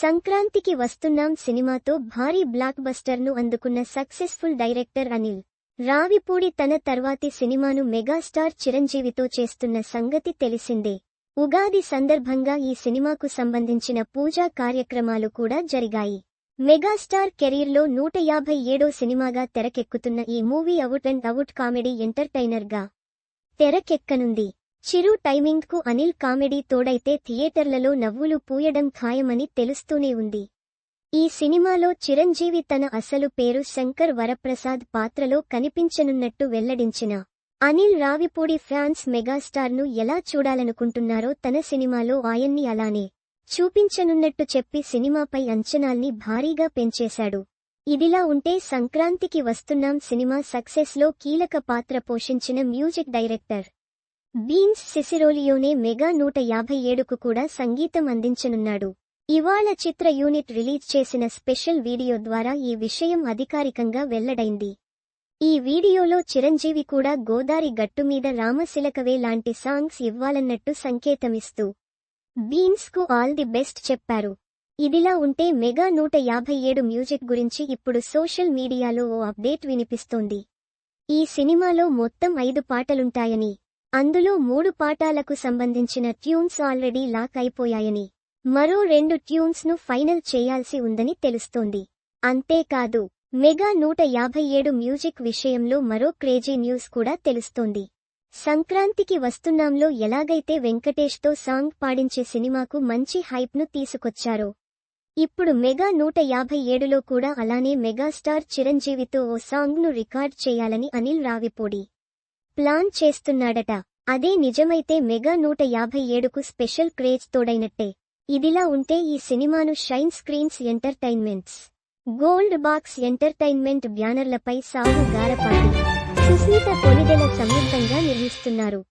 సంక్రాంతికి వస్తున్నాం సినిమాతో భారీ బ్లాక్ బస్టర్ను అందుకున్న సక్సెస్ఫుల్ డైరెక్టర్ అనిల్ రావిపూడి తన తర్వాతి సినిమాను మెగాస్టార్ చిరంజీవితో చేస్తున్న సంగతి తెలిసిందే. ఉగాది సందర్భంగా ఈ సినిమాకు సంబంధించిన పూజా కార్యక్రమాలు కూడా జరిగాయి. మెగాస్టార్ కెరీర్లో 157వ సినిమాగా తెరకెక్కుతున్న ఈ movie out and out comedy ఎంటర్టైనర్గా తెరకెక్కనుంది. చిరు టైమింగ్కు అనిల్ కామెడీ తోడైతే థియేటర్లలో నవ్వులు పూయడం ఖాయమని తెలుస్తూనే ఉంది. ఈ సినిమాలో చిరంజీవి తన అసలు పేరు శంకర్ వరప్రసాద్ పాత్రలో కనిపించనున్నట్టు వెల్లడించిన అనిల్ రావిపూడి ఫ్యాన్స్ మెగాస్టార్ను ఎలా చూడాలనుకుంటున్నారో తన సినిమాలో ఆయన్ని అలానే చూపించనున్నట్టు చెప్పి సినిమాపై అంచనాల్ని భారీగా పెంచేశాడు. ఇదిలా ఉంటే సంక్రాంతికి వస్తున్నాం సినిమా సక్సెస్లో కీలక పాత్ర పోషించిన మ్యూజిక్ డైరెక్టర్ బీన్స్ సిసిరోలియోనే మెగా 157కు కూడా సంగీతం అందించనున్నాడు. ఇవాళ చిత్ర యూనిట్ రిలీజ్ చేసిన స్పెషల్ వీడియో ద్వారా ఈ విషయం అధికారికంగా వెల్లడైంది. ఈ వీడియోలో చిరంజీవి కూడా గోదారి గట్టుమీద రామశిలకవే లాంటి సాంగ్స్ ఇవ్వాలన్నట్టు సంకేతమిస్తూ బీన్స్కు ఆల్ ది బెస్ట్ చెప్పారు. ఇదిలా ఉంటే మెగా 157 మ్యూజిక్ గురించి ఇప్పుడు సోషల్ మీడియాలో ఓ అప్డేట్ వినిపిస్తోంది. ఈ సినిమాలో మొత్తం 5 పాటలుంటాయని, అందులో 3 పాఠాలకు సంబంధించిన ట్యూన్స్ ఆల్రెడీ లాక్ అయిపోయాయని, మరో 2 ట్యూన్స్ను ఫైనల్ చేయాల్సి ఉందని తెలుస్తోంది. అంతేకాదు మెగా 157 మ్యూజిక్ విషయంలో మరో క్రేజీ న్యూస్ కూడా తెలుస్తోంది. సంక్రాంతికి వస్తున్నాంలో ఎలాగైతే వెంకటేష్తో సాంగ్ పాడించే సినిమాకు మంచి హైప్ను తీసుకొచ్చారో, ఇప్పుడు మెగా 157లో కూడా అలానే మెగాస్టార్ చిరంజీవితో ఓ సాంగ్ను రికార్డ్ చేయాలని అనిల్ రావిపూడి ప్లాన్ చేస్తున్నాడట. అదే నిజమైతే మెగా 157కు స్పెషల్ క్రేజ్ తోడైనట్టే. ఇదిలా ఉంటే ఈ సినిమాను shine screens entertainments, gold box entertainment బ్యానర్లపై సాహు గారపాటి, సుస్మిత కొణిదెల సంయుక్తంగా నిర్మిస్తున్నారు.